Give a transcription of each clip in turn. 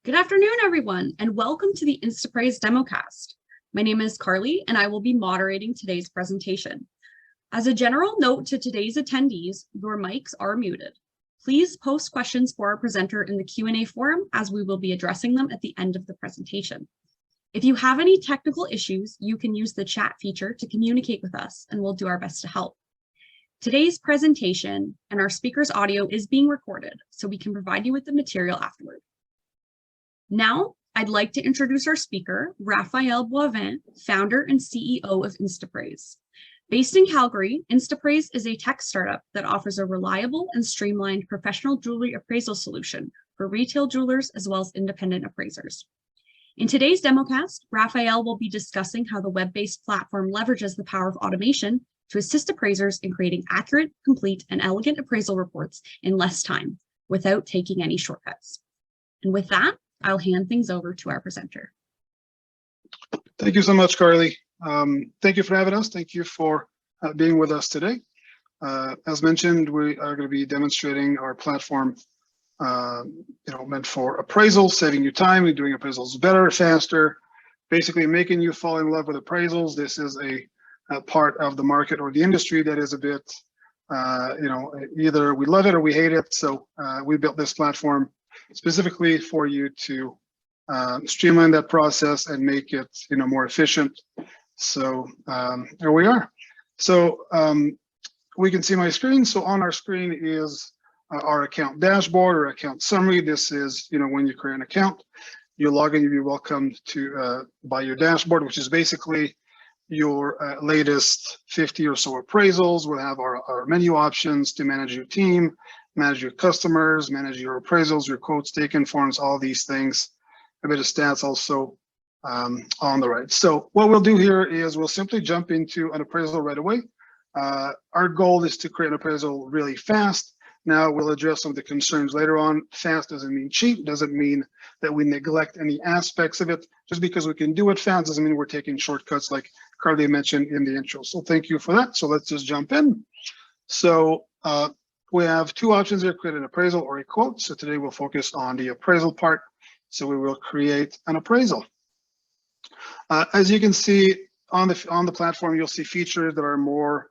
Good afternoon, everyone, and welcome to the Instappraise Demo Cast. My name is Carly, and I will be moderating today's presentation. As a general note to today's attendees, your mics are muted. Please post questions for our presenter in the Q&A forum, as we will be addressing them at the end of the presentation. If you have any technical issues, you can use the chat feature to communicate with us, and we'll do our best to help. Today's presentation and our speaker's audio is being recorded, so we can provide you with the material afterward. Now, I'd like to introduce our speaker, Raphael Boivin, founder and CEO of Instappraise. Based in Calgary, Instappraise is a tech startup that offers a reliable and streamlined professional jewelry appraisal solution for retail jewelers as well as independent appraisers. In today's democast, Raphael will be discussing how the web-based platform leverages the power of automation to assist appraisers in creating accurate, complete, and elegant appraisal reports in less time without taking any shortcuts. And with that, I'll hand things over to our presenter. Thank you so much, Carly. Thank you for having us. Thank you for being with us today. As mentioned, we are going to be demonstrating our platform, meant for appraisals, saving you time, doing appraisals better, faster, basically making you fall in love with appraisals. This is a part of the market or the industry that is a bit, either we love it or we hate it. So we built this platform specifically for you to streamline that process and make it more efficient. So here we are. So we can see my screen. So on our screen is our account dashboard or account summary. This is when you create an account, you log in, you'll be welcomed to by your dashboard, which is basically your latest 50 or so appraisals. We'll have our menu options to manage your team, manage your customers, manage your appraisals, your quotes, taken forms, all these things. A bit of stats also on the right. So what we'll do here is we'll simply jump into an appraisal right away. Our goal is to create an appraisal really fast. Now we'll address some of the concerns later on. Fast doesn't mean cheap, doesn't mean that we neglect any aspects of it. Just because we can do it fast doesn't mean we're taking shortcuts like Carly mentioned in the intro. So thank you for that. So let's just jump in. So we have two options here, create an appraisal or a quote. So today we'll focus on the appraisal part. So we will create an appraisal. As you can see on the platform, you'll see features that are more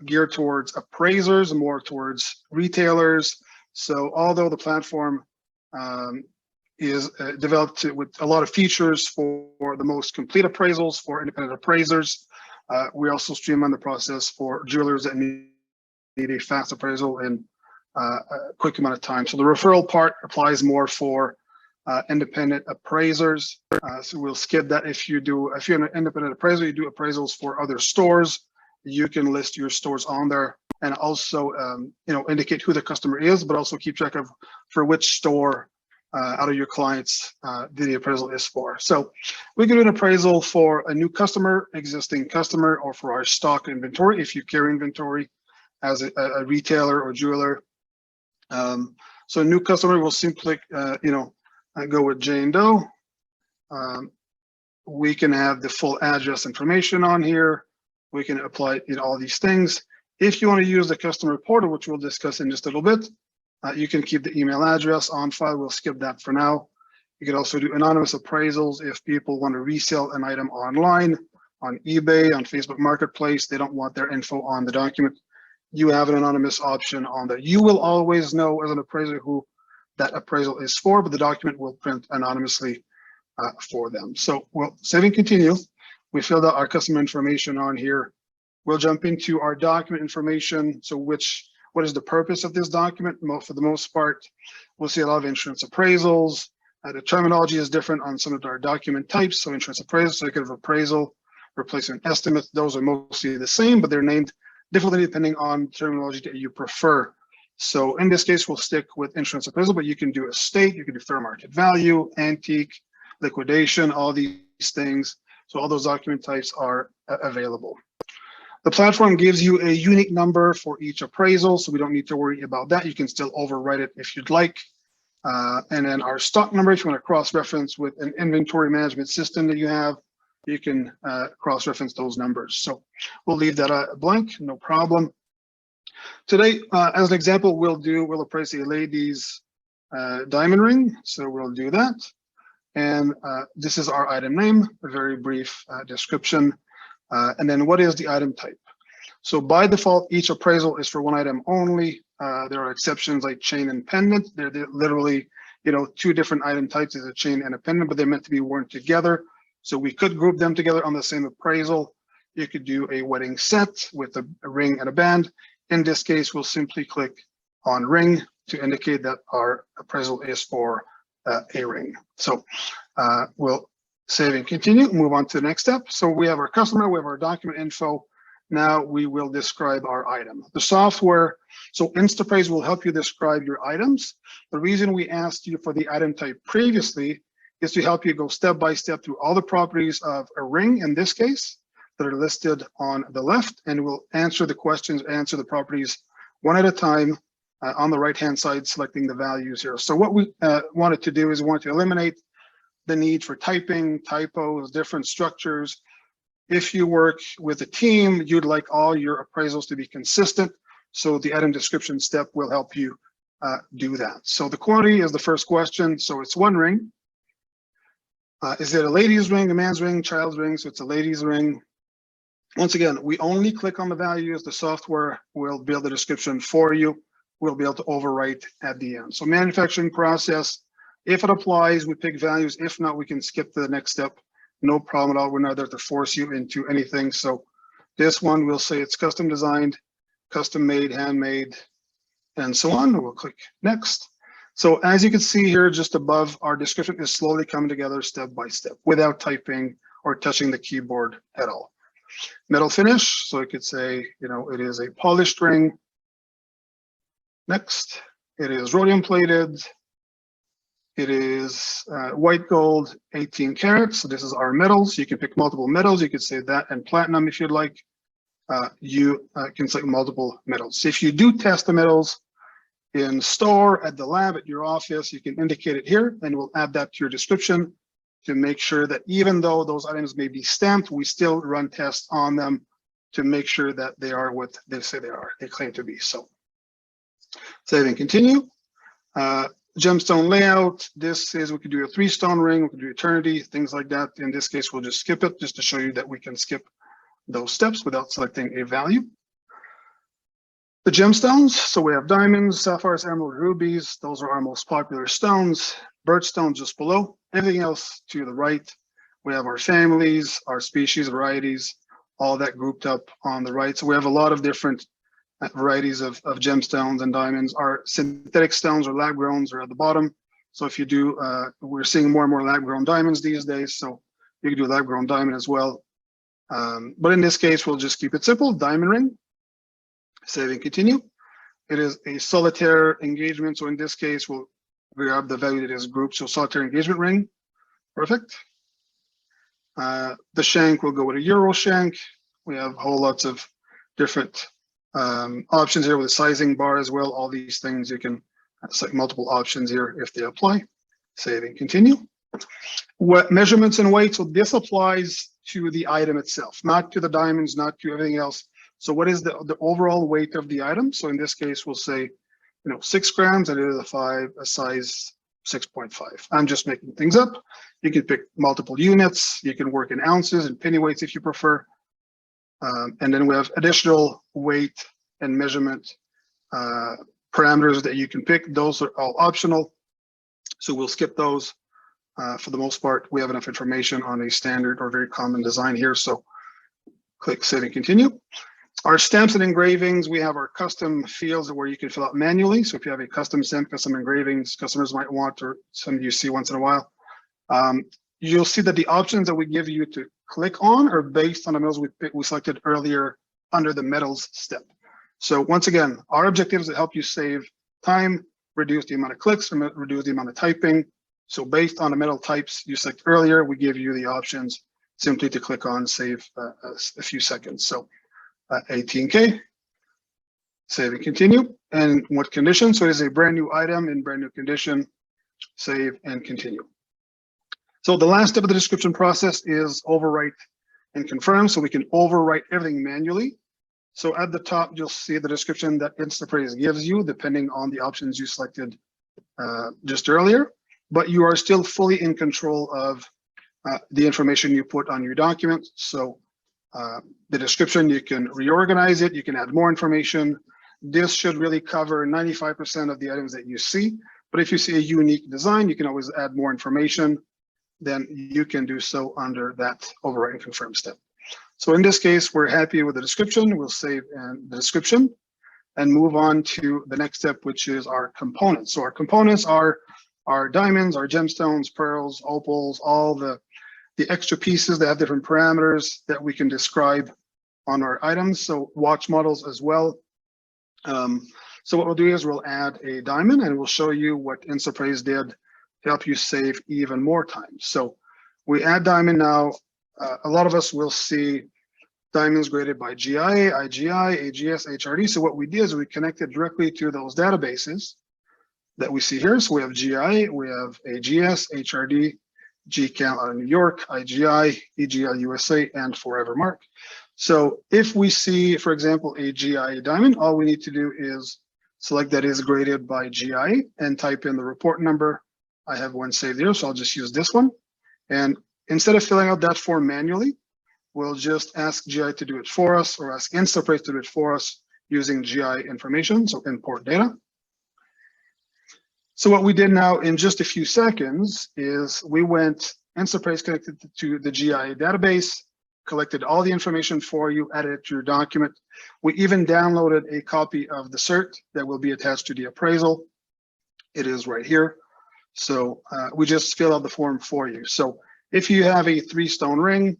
geared towards appraisers, more towards retailers. So although the platform is developed with a lot of features for the most complete appraisals for independent appraisers, we also streamline the process for jewelers that need a fast appraisal in a quick amount of time. So the referral part applies more for independent appraisers. So we'll skip that. If you're an independent appraiser, you do appraisals for other stores, you can list your stores on there and also indicate who the customer is, but also keep track of for which store out of your clients the appraisal is for. So we can do an appraisal for a new customer, existing customer, or for our stock inventory if you carry inventory as a retailer or jeweler. So a new customer will simply, go with Jane Doe. We can have the full address information on here. We can apply all these things. If you want to use the customer portal, which we'll discuss in just a little bit, you can keep the email address on file. We'll skip that for now. You can also do anonymous appraisals if people want to resell an item online, on eBay, on Facebook Marketplace. They don't want their info on the document. You have an anonymous option on there. You will always know as an appraiser who that appraisal is for, but the document will print anonymously for them. So we'll save and continue. We filled out our customer information on here. We'll jump into our document information. So what is the purpose of this document? For the most part, we'll see a lot of insurance appraisals. The terminology is different on some of our document types. So insurance appraisal, certificate of appraisal, replacement estimate, those are mostly the same, but they're named differently depending on terminology that you prefer. So in this case, we'll stick with insurance appraisal, but you can do estate, you can do fair market value, antique, liquidation, all these things. So all those document types are available. The platform gives you a unique number for each appraisal, so we don't need to worry about that. You can still overwrite it if you'd like. And then our stock number, if you want to cross-reference with an inventory management system that you have, you can cross-reference those numbers. So we'll leave that blank, no problem. Today, as an example, we'll appraise a lady's diamond ring. So we'll do that. And this is our item name, a very brief description. And then what is the item type? So by default, each appraisal is for one item only. There are exceptions like chain and pendant. They're literally, two different item types, is a chain and a pendant, but they're meant to be worn together. So we could group them together on the same appraisal. You could do a wedding set with a ring and a band. In this case, we'll simply click on ring to indicate that our appraisal is for a ring. So we'll save and continue, move on to the next step. So we have our customer, we have our document info. Now we will describe our item. The software, so Instappraise will help you describe your items. The reason we asked you for the item type previously is to help you go step by step through all the properties of a ring, in this case, that are listed on the left, and we'll answer the questions, answer the properties one at a time on the right-hand side, selecting the values here. So what we wanted to do is we wanted to eliminate the need for typing, typos, different structures. If you work with a team, you'd like all your appraisals to be consistent. So the item description step will help you do that. So the quantity is the first question. So it's one ring. Is it a lady's ring, a man's ring, child's ring? So it's a lady's ring. Once again, we only click on the values. The software will build the description for you. We'll be able to overwrite at the end. So manufacturing process, if it applies, we pick values. If not, we can skip to the next step. No problem at all. We're not there to force you into anything. So this one, we'll say it's custom designed, custom made, handmade, and so on. We'll click next. So as you can see here, just above, our description is slowly coming together step by step without typing or touching the keyboard at all. Metal finish, so it could say, it is a polished ring. Next, it is rhodium plated. It is white gold, 18 carats. So this is our metals. You can pick multiple metals. You could say that and platinum if you'd like. You can select multiple metals. If you do test the metals in store, at the lab, at your office, you can indicate it here, and we'll add that to your description to make sure that even though those items may be stamped, we still run tests on them to make sure that they are what they say they are, they claim to be. So save and continue. Gemstone layout, this is, we could do a 3-stone ring, we could do eternity, things like that. In this case, we'll just skip it just to show you that we can skip those steps without selecting a value. The gemstones, so we have diamonds, sapphires, emerald, rubies. Those are our most popular stones. Birchstone just below. Everything else to the right. We have our families, our species, varieties, all that grouped up on the right. So we have a lot of different varieties of gemstones and diamonds. Our synthetic stones or lab growns are at the bottom. So if you do, we're seeing more and more lab grown diamonds these days. So you can do lab grown diamond as well. But in this case, we'll just keep it simple, diamond ring. Save and continue. It is a solitaire engagement. So in this case, we'll grab the value that is grouped. So solitaire engagement ring. Perfect. The shank will go with a Euro shank. We have whole lots of different options here with a sizing bar as well. All these things you can select multiple options here if they apply. Save and continue. What measurements and weight? So this applies to the item itself, not to the diamonds, not to everything else. So what is the overall weight of the item? So in this case, we'll say, 6 grams, and it is a size 6.5. I'm just making things up. You can pick multiple units. You can work in ounces and penny weights if you prefer. And then we have additional weight and measurement parameters that you can pick. Those are all optional. So we'll skip those. For the most part, we have enough information on a standard or very common design here. So click save and continue. Our stamps and engravings, we have our custom fields where you can fill out manually. So if you have a custom stamp, custom engravings, customers might want, or some of you see once in a while, you'll see that the options that we give you to click on are based on the metals we selected earlier under the metals step. So once again, our objective is to help you save time, reduce the amount of clicks, reduce the amount of typing. So based on the metal types you selected earlier, we give you the options simply to click on, save a few seconds. So 18K, save and continue. And what condition? So it is a brand new item in brand new condition, save and continue. So the last step of the description process is overwrite and confirm. So we can overwrite everything manually. So at the top, you'll see the description that Instappraise gives you, depending on the options you selected just earlier, but you are still fully in control of the information you put on your document. So the description, you can reorganize it, you can add more information. This should really cover 95% of the items that you see. But if you see a unique design, you can always add more information. Then you can do so under that overwrite and confirm step. So in this case, we're happy with the description. We'll save the description and move on to the next step, which is our components. So our components are our diamonds, our gemstones, pearls, opals, all the extra pieces that have different parameters that we can describe on our items. So watch models as well. So what we'll do is we'll add a diamond and we'll show you what Instappraise did to help you save even more time. So we add diamond now. A lot of us will see diamonds graded by GIA, IGI, AGS, HRD. So what we did is we connected directly to those databases that we see here. So we have GIA, we have AGS, HRD, GCAL out of New York, IGI, EGL USA, and Forevermark. So if we see, for example, a GIA diamond, all we need to do is select that is graded by GIA and type in the report number. I have one saved here, so I'll just use this one. And instead of filling out that form manually, we'll just ask GIA to do it for us or ask Instappraise to do it for us using GIA information, so import data. So what we did now in just a few seconds is we went, Instappraise connected to the GIA database, collected all the information for you, added it to your document. We even downloaded a copy of the cert that will be attached to the appraisal. It is right here. So we just fill out the form for you. So if you have a 3-stone ring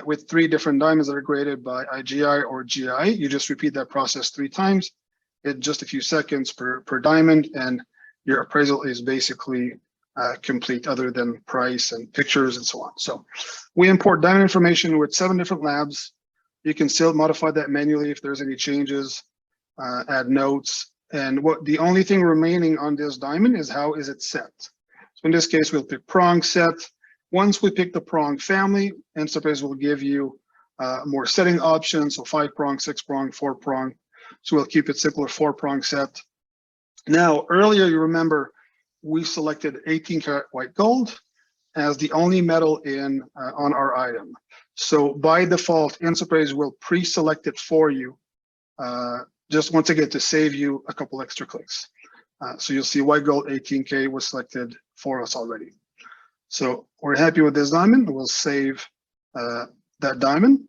with 3 different diamonds that are graded by IGI or GIA, you just repeat that process 3 times in just a few seconds per diamond, and your appraisal is basically complete, other than price and pictures and so on. So we import diamond information with 7 different labs. You can still modify that manually if there's any changes, add notes. And what the only thing remaining on this diamond is how is it set. So in this case, we'll pick prong set. Once we pick the prong family, Instappraise will give you more setting options. So 5-prong, 6-prong, 4-prong. So we'll keep it simpler, 4-prong set. Now, earlier, you remember, we selected 18 karat white gold as the only metal in on our item. So by default, Instappraise will pre-select it for you, just once again to save you a couple extra clicks. So you'll see white gold 18K was selected for us already. So we're happy with this diamond. We'll save that diamond.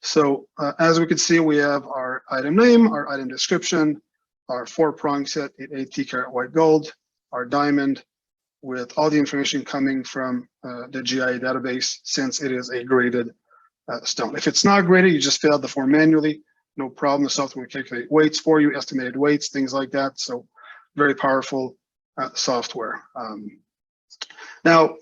So as we can see, we have our item name, our item description, our 4-prong set at 18 karat white gold, our diamond with all the information coming from the GIA database, since it is a graded stone. If it's not graded, you just fill out the form manually. No problem. The software will calculate weights for you, estimated weights, things like that. So very powerful software. Now,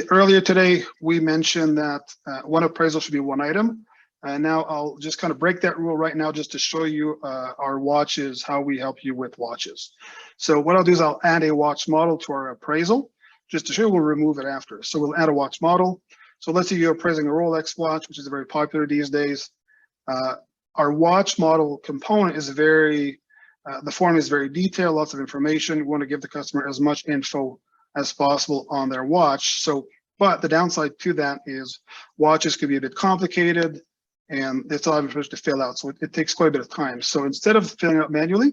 earlier today, we mentioned that one appraisal should be 1 item. And now I'll just kind of break that rule right now just to show you our watches, how we help you with watches. So what I'll do is I'll add a watch model to our appraisal, just to show you. We'll remove it after. So we'll add a watch model. So let's say you're appraising a Rolex watch, which is very popular these days. Our watch model component is very, the form is very detailed, lots of information. We want to give the customer as much info as possible on their watch. So, but the downside to that is watches could be a bit complicated, and it's a lot of information to fill out. So it takes quite a bit of time. So instead of filling out manually,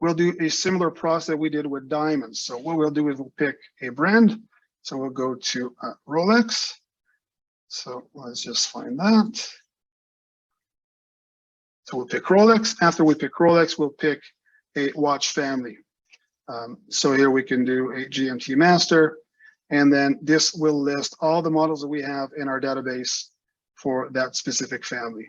we'll do a similar process that we did with diamonds. So what we'll do is we'll pick a brand. So we'll go to Rolex. So let's just find that. So we'll pick Rolex. After we pick Rolex, we'll pick a watch family. So here we can do a GMT master, and then this will list all the models that we have in our database for that specific family.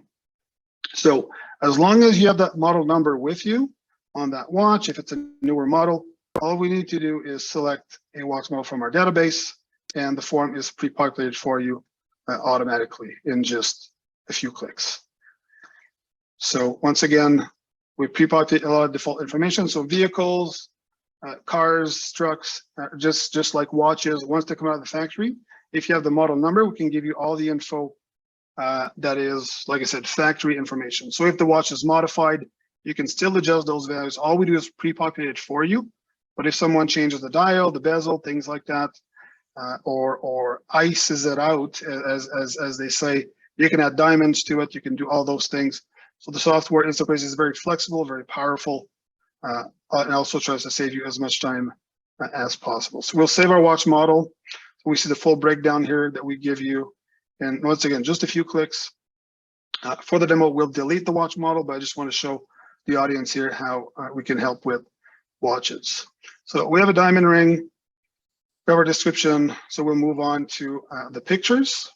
So as long as you have that model number with you on that watch, if it's a newer model, all we need to do is select a watch model from our database, and the form is pre-populated for you automatically in just a few clicks. So once again, we pre-populate a lot of default information. So vehicles, cars, trucks, just like watches, once they come out of the factory, if you have the model number, we can give you all the info that is, like I said, factory information. So if the watch is modified, you can still adjust those values. All we do is pre-populate it for you But if someone changes the dial, the bezel, things like that, or ices it out, as they say, you can add diamonds to it. You can do all those things. So the software Instappraise is very flexible, very powerful, and also tries to save you as much time as possible. So we'll save our watch model. We see the full breakdown here that we give you. And once again, just a few clicks. For the demo, we'll delete the watch model, but I just want to show the audience here how we can help with watches. So we have a diamond ring, we have our description. So we'll move on to the pictures.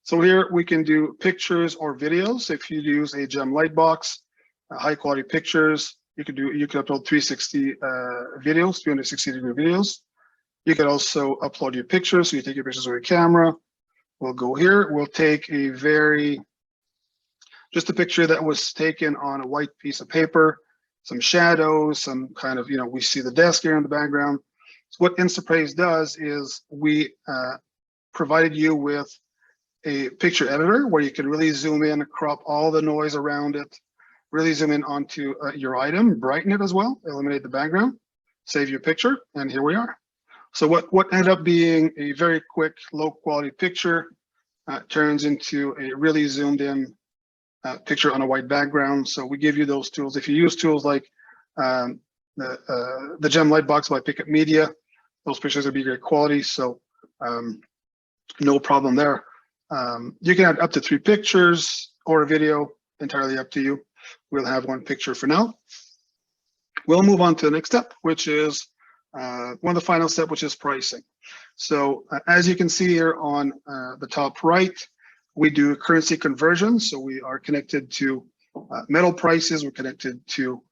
So here we can do pictures or videos. If you use a gem light box, high quality pictures, you can upload 360 videos, 360-degree videos. You can also upload your pictures. So you take your pictures with your camera. We'll go here. We'll take just a picture that was taken on a white piece of paper, some shadows, some kind of, we see the desk here in the background. So what Instappraise does is we provided you with a picture editor where you can really zoom in, crop all the noise around it, really zoom in onto your item, brighten it as well, eliminate the background, save your picture, and here we are. So what ended up being a very quick, low quality picture turns into a really zoomed in picture on a white background. So we give you those tools. If you use tools like the Gem Lightbox by Pickup Media, those pictures will be great quality. So no problem there. You can add up to 3 pictures or a video, entirely up to you. We'll have 1 picture for now. We'll move on to the next step, which is one of the final step, which is pricing. So as you can see here on the top right, we do currency conversion. So we are connected to metal prices. We're connected to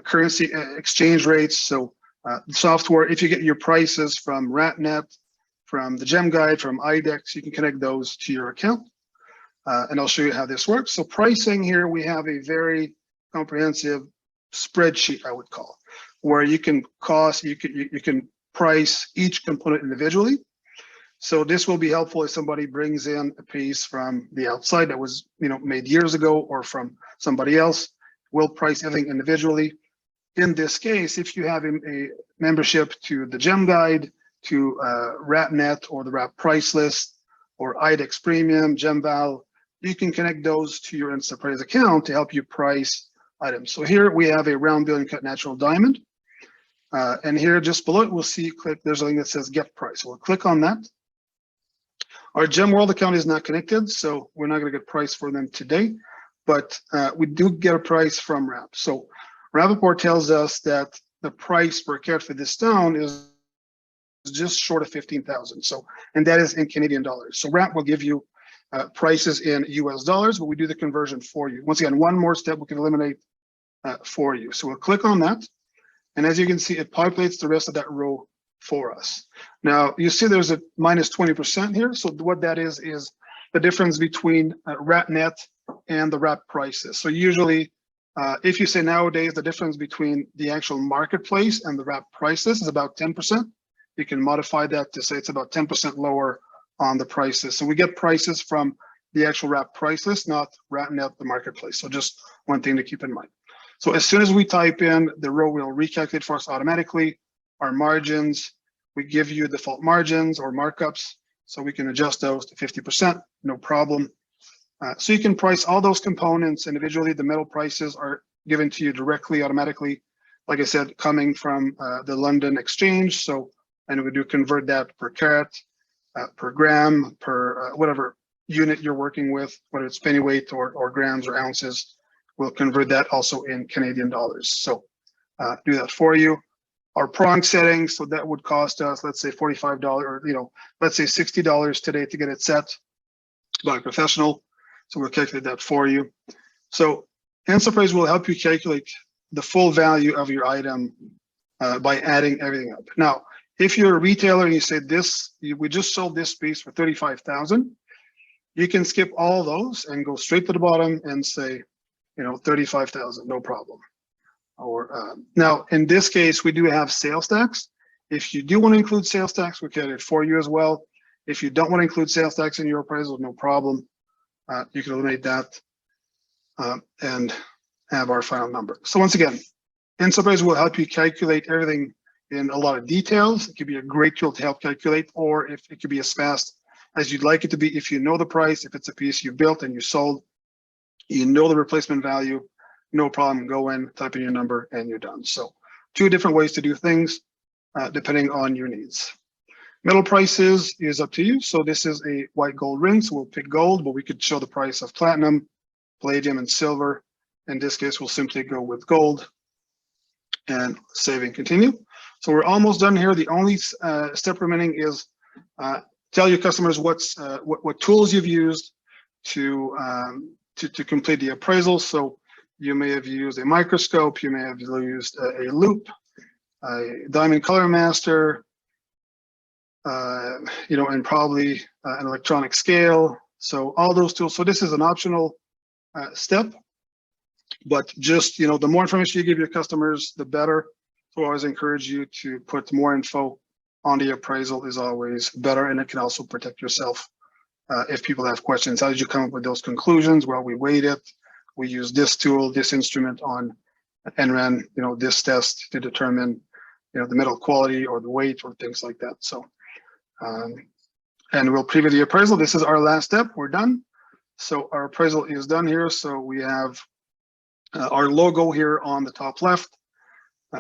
currency exchange rates. So the software, if you get your prices from RatNet, from the Gemguide, from IDEX, you can connect those to your account. And I'll show you how this works. So pricing here, we have a very comprehensive spreadsheet, I would call, where you can you can price each component individually. So this will be helpful if somebody brings in a piece from the outside that was made years ago or from somebody else. We'll price everything individually. In this case, if you have a membership to the Gemguide, to RatNet or the Rap Price List or IDEX Premium, GemVal, you can connect those to your Instappraise account to help you price items. So here we have a round billion cut natural diamond. And here just below it, we'll see, there's a link that says get price. We'll click on that. Our Gem World account is not connected, so we're not going to get price for them today, but we do get a price from Rap. So Rapaport tells us that the price per carat for this stone is just short of 15,000. So, and that is in Canadian dollars. So Rap will give you prices in US dollars, but we do the conversion for you. Once again, one more step we can eliminate for you. So we'll click on that. And as you can see, it populates the rest of that row for us. Now, you see there's a minus 20% here. So what that is the difference between RatNet and the Rap prices. So usually, if you say nowadays, the difference between the actual marketplace and the Rap prices is about 10%. You can modify that to say it's about 10% lower on the prices. So we get prices from the actual Rap price list, not RatNet, the marketplace. So just one thing to keep in mind. So as soon as we type in, the row will recalculate for us automatically. Our margins, we give you default margins or markups, so we can adjust those to 50%, no problem. So you can price all those components individually. The metal prices are given to you directly, automatically, like I said, coming from the London exchange. So, and we do convert that per carat, per gram, per whatever unit you're working with, whether it's pennyweight or grams or ounces. We'll convert that also in Canadian dollars. So do that for you. Our prong settings, so that would cost us, let's say $45, or let's say $60 today to get it set by a professional. So we'll calculate that for you. So Instappraise will help you calculate the full value of your item by adding everything up. Now, if you're a retailer and you say we just sold this piece for $35,000, you can skip all those and go straight to the bottom and say, $35,000, no problem. Or now in this case, we do have sales tax. If you do want to include sales tax, we can it for you as well. If you don't want to include sales tax in your appraisal, no problem. You can eliminate that and have our final number. So once again, Instappraise will help you calculate everything in a lot of details. It could be a great tool to help calculate, or if it could be as fast as you'd like it to be. If you know the price, if it's a piece you built and you sold, you know the replacement value, no problem, go in, type in your number, and you're done. So 2 different ways to do things depending on your needs. Metal prices is up to you. So this is a white gold ring, so we'll pick gold, but we could show the price of platinum, palladium, and silver. In this case, we'll simply go with gold and save and continue. So we're almost done here. The only step remaining is tell your customers what tools you've used to complete the appraisal. So you may have used a microscope, you may have used a loop, a diamond color master, and probably an electronic scale. So all those tools. So this is an optional step, but just, the more information you give your customers, the better. So I always encourage you to put more info on the appraisal is always better, and it can also protect yourself if people have questions. How did you come up with those conclusions? Well, we weighed it. We used this tool, this instrument on, and ran, this test to determine, the metal quality or the weight or things like that. So, and we'll preview the appraisal. This is our last step. We're done. So our appraisal is done here. So we have our logo here on the top left,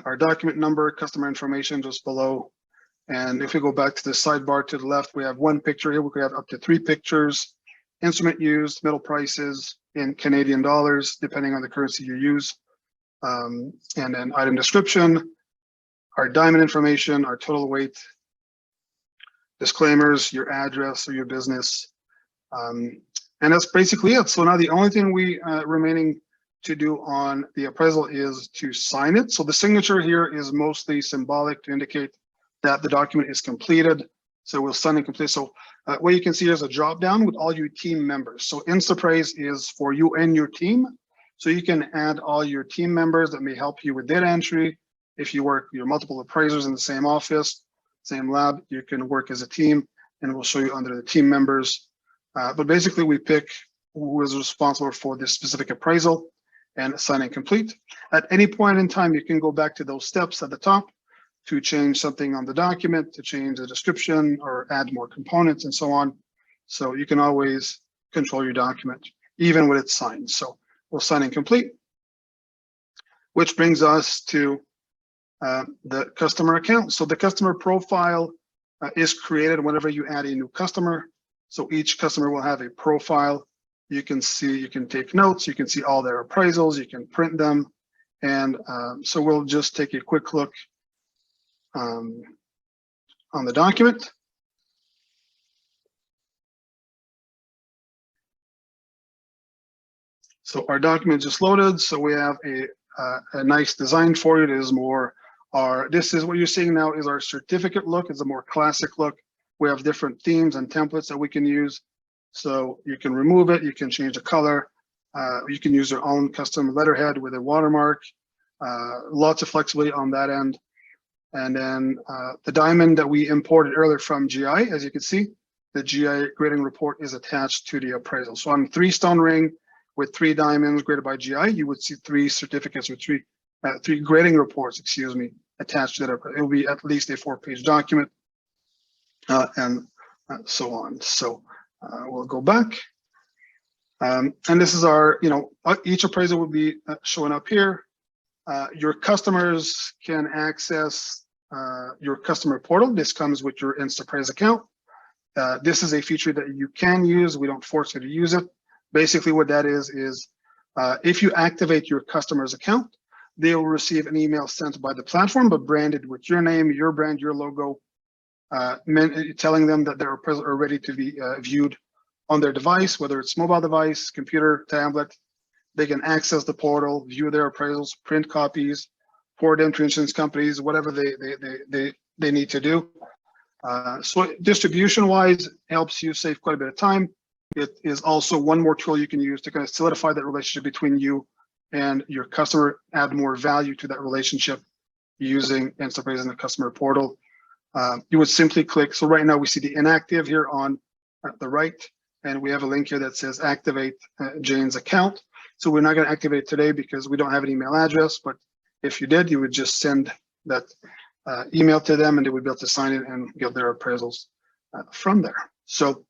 our document number, customer information just below. And if we go back to the sidebar to the left, we have 1 picture here. We could have up to 3 pictures, instrument used, metal prices in Canadian dollars, depending on the currency you use. And then item description, our diamond information, our total weight, disclaimers, your address or your business. And that's basically it. So now the only thing we remaining to do on the appraisal is to sign it. So the signature here is mostly symbolic to indicate that the document is completed. So we'll sign and complete. So what you can see is a drop down with all your team members. So Instappraise is for you and your team. So you can add all your team members that may help you with data entry. If you work, you're multiple appraisers in the same office, same lab, you can work as a team, and we'll show you under the team members. But basically we pick who is responsible for this specific appraisal and sign and complete. At any point in time, you can go back to those steps at the top to change something on the document, to change the description or add more components and so on. So you can always control your document, even when it's signed. So we'll sign and complete, which brings us to the customer account. So the customer profile is created whenever you add a new customer. So each customer will have a profile. You can see, you can take notes, you can see all their appraisals, you can print them. And so we'll just take a quick look on the document. So our document just loaded. So we have a nice design for it. It is more this is what you're seeing now is our certificate look. It's a more classic look. We have different themes and templates that we can use. So you can remove it, you can change the color, you can use your own custom letterhead with a watermark, lots of flexibility on that end. And then the diamond that we imported earlier from GI, as you can see, the GI grading report is attached to the appraisal. So on 3-stone ring with 3 diamonds graded by GI, you would see 3 certificates or 3 grading reports, excuse me, attached to that. It will be at least a 4-page document and so on. So we'll go back. And this is our, each appraisal will be showing up here. Your customers can access your customer portal. This comes with your Instappraise account. This is a feature that you can use. We don't force you to use it. Basically what that is if you activate your customer's account, they will receive an email sent by the platform, but branded with your name, your brand, your logo, telling them that their appraisals are ready to be viewed on their device, whether it's mobile device, computer, tablet. They can access the portal, view their appraisals, print copies, forward them to insurance companies, whatever they need to do. So distribution-wise, helps you save quite a bit of time. It is also one more tool you can use to kind of solidify that relationship between you and your customer, add more value to that relationship using Instappraise in the customer portal. You would simply click. So right now we see the inactive here on the right, and we have a link here that says activate Jane's account. So we're not going to activate it today because we don't have an email address, but If you did, you would just send that email to them, and they would be able to sign it and get their appraisals from there. So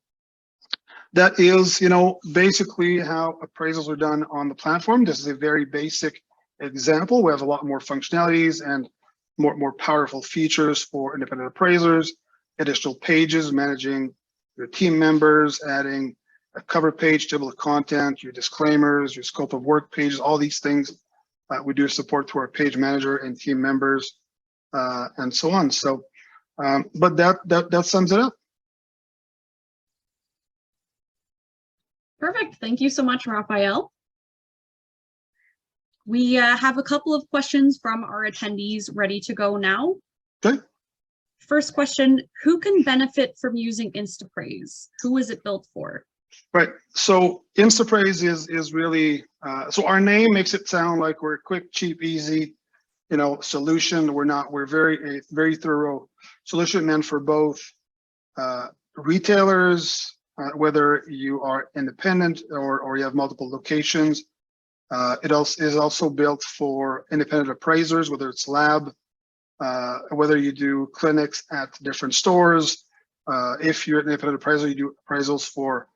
that is, basically how appraisals are done on the platform. This is a very basic example. We have a lot more functionalities and more powerful features for independent appraisers, additional pages, managing your team members, adding a cover page, table of content, your disclaimers, your scope of work pages, all these things. We do support to our page manager and team members, and so on. So, but that sums it up. Perfect. Thank you so much, Raphael. We have a couple of questions from our attendees ready to go now. Okay. First question, who can benefit from using Instappraise? Who is it built for? Right. So Instappraise is really, so our name makes it sound like we're a quick, cheap, easy, solution. We're a very thorough solution meant for both retailers, whether you are independent or you have multiple locations. It is also built for independent appraisers, whether it's lab, whether you do clinics at different stores. If you're an independent appraiser, you do appraisals for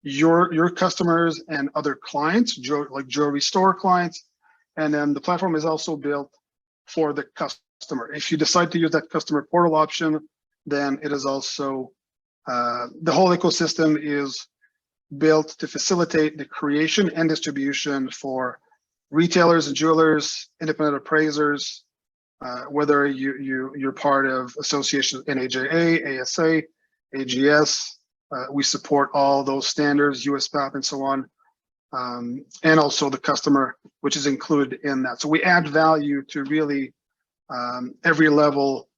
your customers and other clients, like jewelry store clients. And then the platform is also built for the customer. If you decide to use that customer portal option, then it is also, the whole ecosystem is built to facilitate the creation and distribution for retailers and jewelers, independent appraisers, whether you're part of associations NAJA, ASA, AGS. We support all those standards, USPAP and so on, and also the customer, which is included in that. So we add value to really every level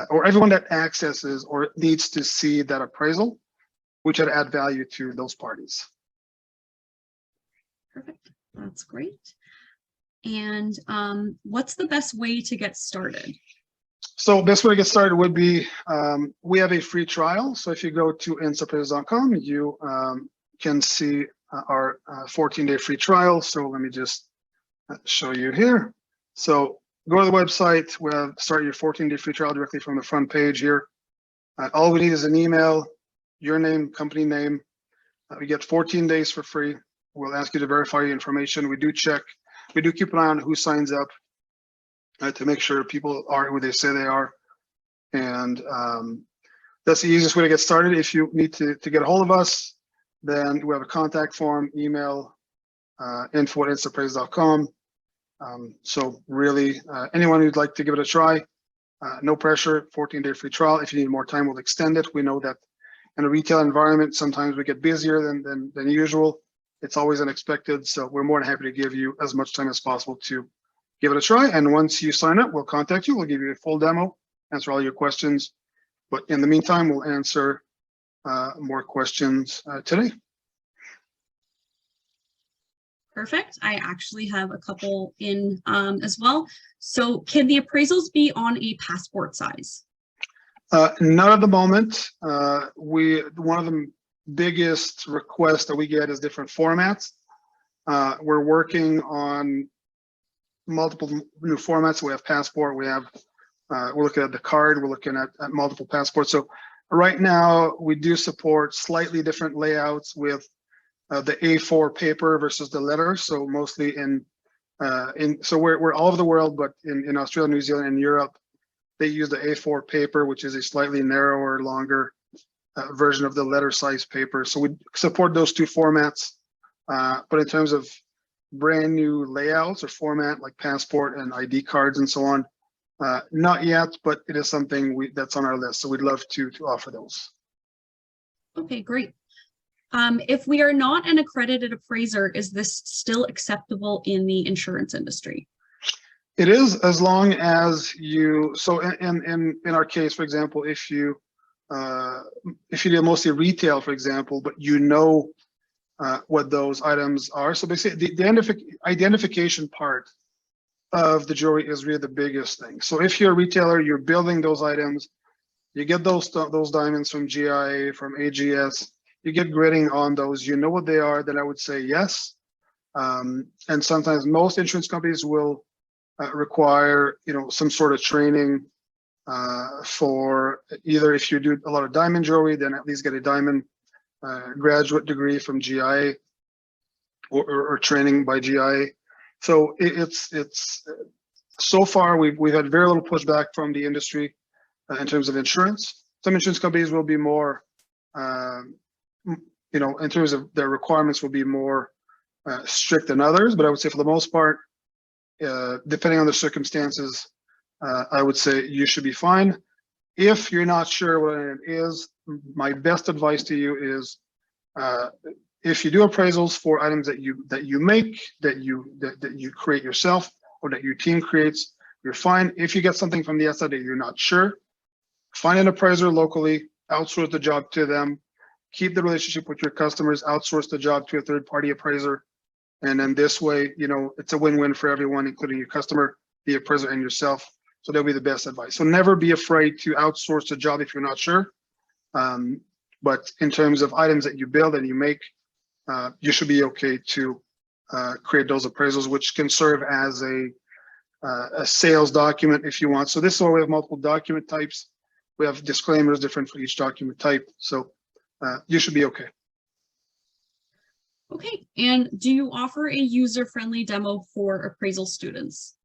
or everyone that accesses or needs to see that appraisal. We try to add value to those parties. Perfect. That's great. And what's the best way to get started? So best way to get started would be, we have a free trial. So if you go to instappraise.com, you can see our 14-day free trial. So let me just show you here. So go to the website, we'll start your 14-day free trial directly from the front page here. All we need is an email, your name, company name. We get 14 days for free. We'll ask you to verify your information. We do keep an eye on who signs up to make sure people are who they say they are. And that's the easiest way to get started. If you need to get a hold of us, then we have a contact form, email, info@instappraise.com. So really, anyone who'd like to give it a try, no pressure, 14-day free trial. If you need more time, we'll extend it. We know that in a retail environment, sometimes we get busier than usual. It's always unexpected. So we're more than happy to give you as much time as possible to give it a try. And once you sign up, we'll contact you. We'll give you a full demo, answer all your questions. But in the meantime, we'll answer more questions today. Perfect. I actually have a couple in as well. So can the appraisals be on a passport size? Not at the moment. One of the biggest requests that we get is different formats. We're working on multiple new formats. We have passport, we're looking at the card, we're looking at multiple passports. So right now we do support slightly different layouts with the A4 paper versus the letter. So mostly so we're all over the world, but in Australia, New Zealand, and Europe, they use the A4 paper, which is a slightly narrower, longer version of the letter size paper. So we support those two formats. But in terms of brand new layouts or format like passport and ID cards and so on, not yet, but it is something that's on our list. So we'd love to offer those. Okay, great. If we are not an accredited appraiser, is this still acceptable in the insurance industry? It is, as long as you, so in our case, for example, if you do mostly retail, for example, but what those items are. So basically the identification part of the jewelry is really the biggest thing. So if you're a retailer, you're building those items, you get those diamonds from GIA, from AGS, you get grading on those, you know what they are, then I would say yes. And sometimes most insurance companies will require, some sort of training for either, if you do a lot of diamond jewelry, then at least get a diamond graduate degree from GIA or training by GIA. So it's so far we've had very little pushback from the industry in terms of insurance. Some insurance companies will be more, in terms of their requirements, will be more strict than others. But I would say for the most part, depending on the circumstances, I would say you should be fine. If you're not sure what it is, my best advice to you is, if you do appraisals for items that you make, that you create yourself, or that your team creates, you're fine. If you get something from the SI that you're not sure, find an appraiser locally, outsource the job to them, keep the relationship with your customers, outsource the job to a third-party appraiser, and then this way, it's a win-win for everyone, including your customer, the appraiser, and yourself. So that'll be the best advice. So never be afraid to outsource the job if you're not sure. But in terms of items that you build and you make, you should be okay to create those appraisals, which can serve as a sales document if you want. So this is why we have multiple document types. We have disclaimers different for each document type. So you should be okay. Okay, and do you offer a user-friendly demo for appraisal students?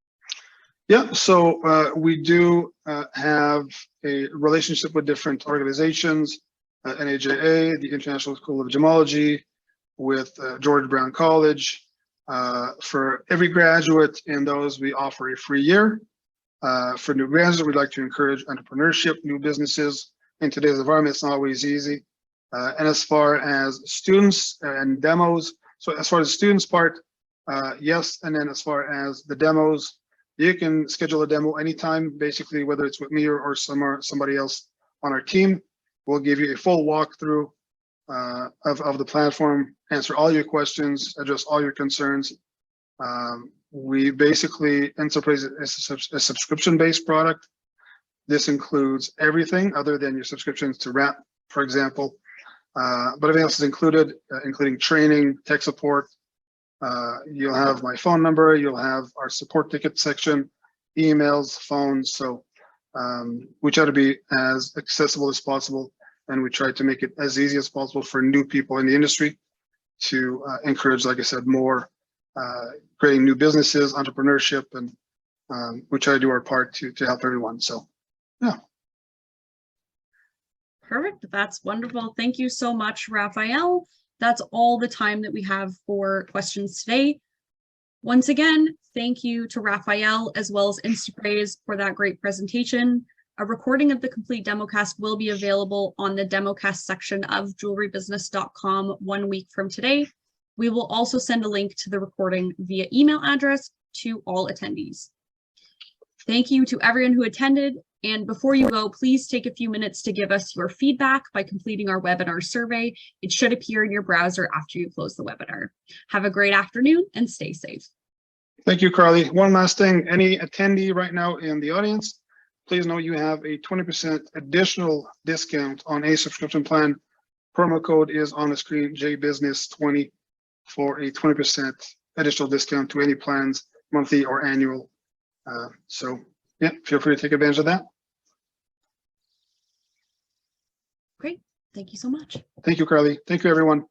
Yeah, so we do have a relationship with different organizations, NAJA, the International School of Gemology, with George Brown College. For every graduate in those, we offer a free year. For new graduates, we'd like to encourage entrepreneurship, new businesses. In today's environment, it's not always easy. And as far as students and demos, so as far as the students part, yes. And then as far as the demos, you can schedule a demo anytime, basically, whether it's with me or somebody else on our team. We'll give you a full walkthrough of the platform, answer all your questions, address all your concerns. We basically, Instappraise is a subscription-based product. This includes everything other than your subscriptions to Rap, for example. But everything else is included, including training, tech support. You'll have my phone number, you'll have our support ticket section, emails, phones. So we try to be as accessible as possible, and we try to make it as easy as possible for new people in the industry to encourage, like I said, more creating new businesses, entrepreneurship, and we try to do our part to help everyone. So, yeah. Perfect. That's wonderful. Thank you so much, Raphael. That's all the time that we have for questions today. Once again, thank you to Raphael as well as Instappraise for that great presentation. A recording of the complete democast will be available on the democast section of jewellerybusiness.com 1 week from today. We will also send a link to the recording via email address to all attendees. Thank you to everyone who attended. And before you go, please take a few minutes to give us your feedback by completing our webinar survey. It should appear in your browser after you close the webinar. Have a great afternoon and stay safe. Thank you, Carly. One last thing, any attendee right now in the audience, please know you have a 20% additional discount on a subscription plan. Promo code is on the screen, JBusiness20, for a 20% additional discount to any plans, monthly or annual. So yeah, feel free to take advantage of that. Great. Thank you so much. Thank you, Carly. Thank you, everyone.